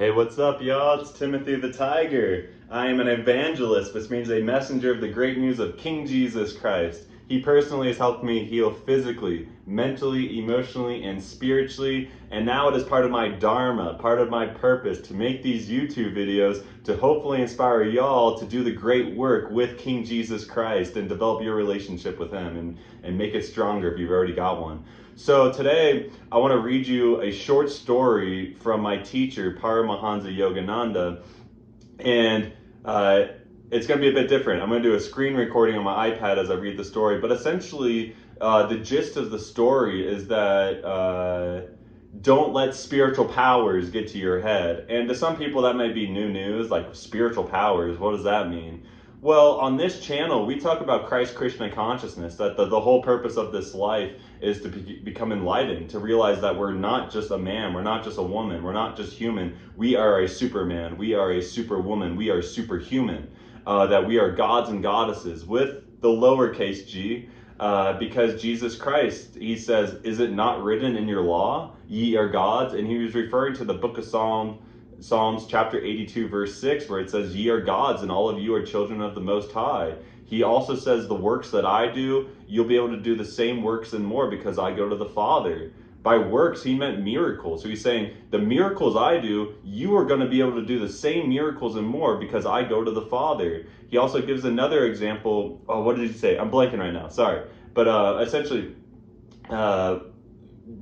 Hey, what's up, y'all? It's Timothy the Tiger. I am an evangelist, which means a messenger of the great news of King Jesus Christ. He personally has helped me heal physically, mentally, emotionally, and spiritually, and now it is part of my dharma, part of my purpose to make these YouTube videos to hopefully inspire y'all to do the great work with King Jesus Christ and develop your relationship with him and make it stronger if you've already got one. So today, I want to read you a short story from my teacher, Paramhansa Yogananda, and it's going to be a bit different. I'm going to do a screen recording on my iPad as I read the story, but essentially, the gist of the story is that don't let spiritual powers get to your head. And to some people, that might be new news, like spiritual powers. What does that mean? Well, on this channel, we talk about Christ, Krishna consciousness, that the whole purpose of this life is to become enlightened, to realize that we're not just a man, we're not just a woman, we're not just human, we are a superman, we are a superwoman, we are superhuman, that we are gods and goddesses with the lowercase g, because Jesus Christ, he says, is it not written in your law, ye are gods? And he was referring to the book of Psalms chapter 82 verse 6, where it says, ye are gods and all of you are children of the Most High. He also says, the works that I do, you'll be able to do the same works and more because I go to the Father. By works, he meant miracles. So he's saying, the miracles I do, you are going to be able to do the same miracles and more because I go to the Father. He also gives another example. Oh, what did he say? I'm blanking right now. Sorry. But essentially,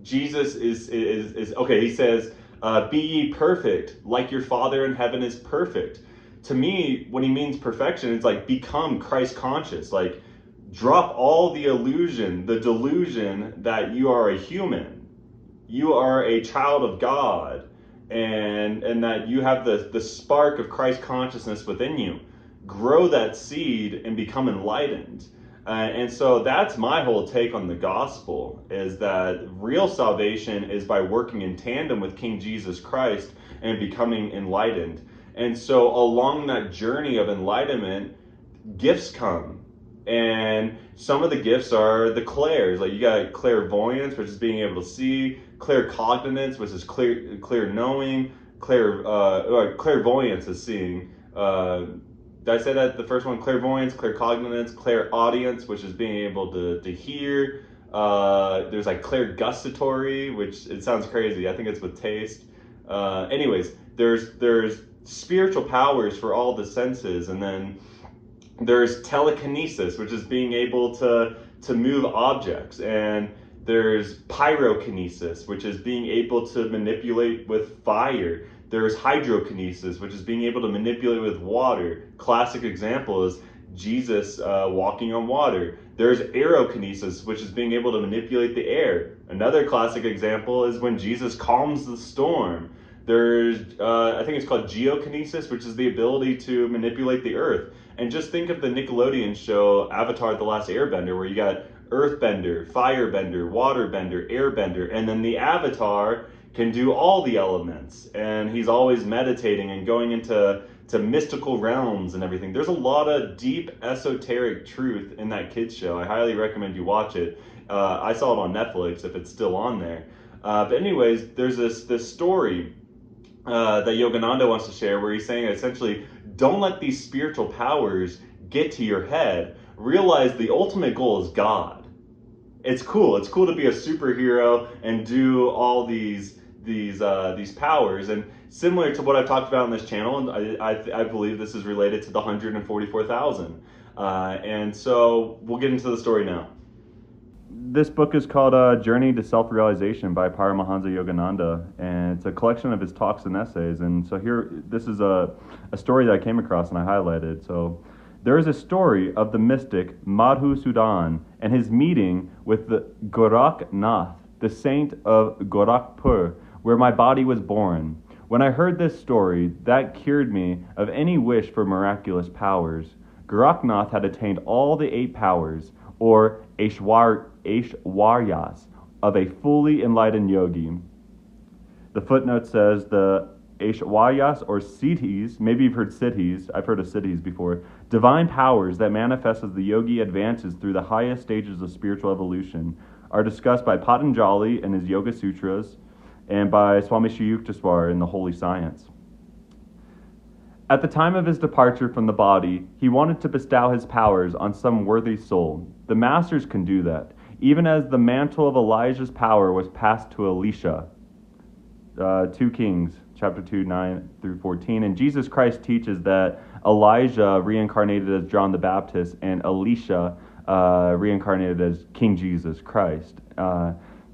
Jesus is okay. He says, be ye perfect, like your Father in heaven is perfect. To me, when he means perfection, it's like become Christ conscious. Like drop all the illusion, the delusion that you are a human. You are a child of God, and that you have the spark of Christ consciousness within you. Grow that seed and become enlightened. And so that's my whole take on the gospel, is that real salvation is by working in tandem with King Jesus Christ and becoming enlightened. And so along that journey of enlightenment, gifts come. And some of the gifts are the clairs. Like you got clairvoyance, which is being able to see, claircognizance, which is clear knowing, clairvoyance is seeing. Did I say that? The first one, clairvoyance, claircognizance, clairaudience, which is being able to hear. There's like clairgustatory, which it sounds crazy. I think it's with taste. Anyways, there's spiritual powers for all the senses, and then there's telekinesis, which is being able to move objects, and there's pyrokinesis, which is being able to manipulate with fire. There's hydrokinesis, which is being able to manipulate with water. Classic example is Jesus walking on water. There's aerokinesis, which is being able to manipulate the air. Another classic example is when Jesus calms the storm. There's, I think it's called geokinesis, which is the ability to manipulate the earth. And just think of the Nickelodeon show Avatar: The Last Airbender, where you got earthbender, firebender, waterbender, airbender, and then the avatar can do all the elements, and he's always meditating and going into mystical realms and everything. There's a lot of deep esoteric truth in that kids show. I highly recommend you watch it. I saw it on Netflix if it's still on there. But anyways, there's this story that Yogananda wants to share, where he's saying essentially, don't let these spiritual powers get to your head. Realize the ultimate goal is God. It's cool. It's cool to be a superhero and do all these powers. And similar to what I've talked about on this channel, I believe this is related to the 144,000. And so we'll get into the story now. This book is called Journey to Self-Realization by Paramhansa Yogananda, and it's a collection of his talks and essays. And so here, this is a story that I came across and I highlighted. So there is a story of the mystic Madhusudan and his meeting with the Gorakhnath, the saint of Gorakhpur, where my body was born. When I heard this story, that cured me of any wish for miraculous powers. Gorakhnath had attained all the 8 powers, or Aishwaryas, of a fully enlightened yogi. The footnote says the Aishwaryas, or siddhis, maybe you've heard siddhis, I've heard of siddhis before, divine powers that manifest as the yogi advances through the highest stages of spiritual evolution, are discussed by Patanjali in his Yoga Sutras and by Swami Shri Yukteswar in the Holy Science. At the time of his departure from the body, he wanted to bestow his powers on some worthy soul. The masters can do that, even as the mantle of Elijah's power was passed to Elisha. 2 Kings, chapter 2, 9 through 14. And Jesus Christ teaches that Elijah reincarnated as John the Baptist and Elisha reincarnated as King Jesus Christ.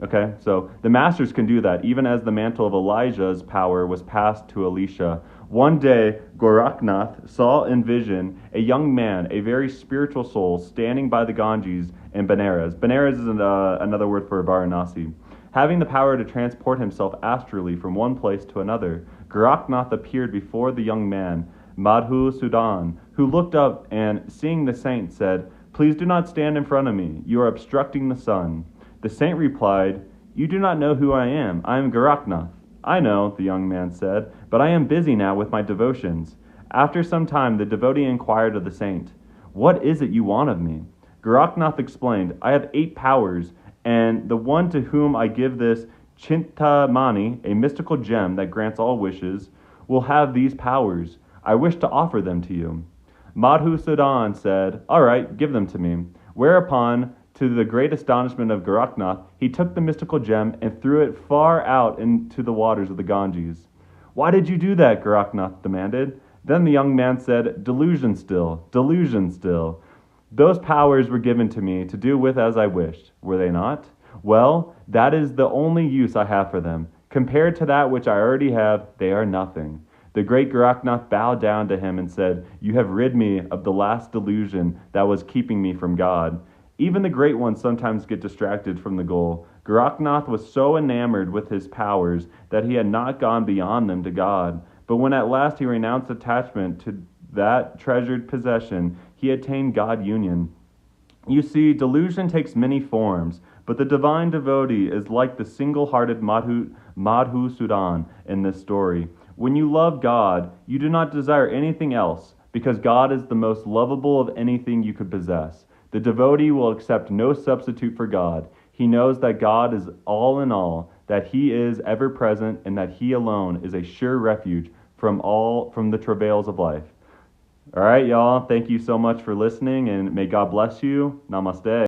Okay, so the masters can do that, even as the mantle of Elijah's power was passed to Elisha. One day, Goraknath saw in vision a young man, a very spiritual soul, standing by the Ganges in Benares. Benares is another word for Varanasi, having the power to transport himself astrally from one place to another. Goraknath appeared before the young man, Madhusudan, who looked up and, seeing the saint, said, "Please do not stand in front of me. You are obstructing the sun." The saint replied, "You do not know who I am. I am Goraknath." "I know," the young man said, "but I am busy now with my devotions." After some time, the devotee inquired of the saint, "What is it you want of me?" Goraknath explained, "I have 8 powers, and the one to whom I give this Chintamani, a mystical gem that grants all wishes, will have these powers. I wish to offer them to you." Madhusudan said, "All right, give them to me." Whereupon, to the great astonishment of Goraknath, he took the mystical gem and threw it far out into the waters of the Ganges. "Why did you do that?" Goraknath demanded. Then the young man said, "Delusion still, delusion still. Those powers were given to me to do with as I wished, were they not? Well, that is the only use I have for them. Compared to that which I already have, they are nothing." The great Goraknath bowed down to him and said, "You have rid me of the last delusion that was keeping me from God." Even the great ones sometimes get distracted from the goal. Goraknath was so enamored with his powers that he had not gone beyond them to God. But when at last he renounced attachment to that treasured possession, he attained God union. You see, delusion takes many forms, but the divine devotee is like the single-hearted Madhusudan in this story. When you love God, you do not desire anything else, because God is the most lovable of anything you could possess. The devotee will accept no substitute for God. He knows that God is all in all, that He is ever present, and that He alone is a sure refuge from the travails of life. All right, y'all. Thank you so much for listening, and may God bless you. Namaste.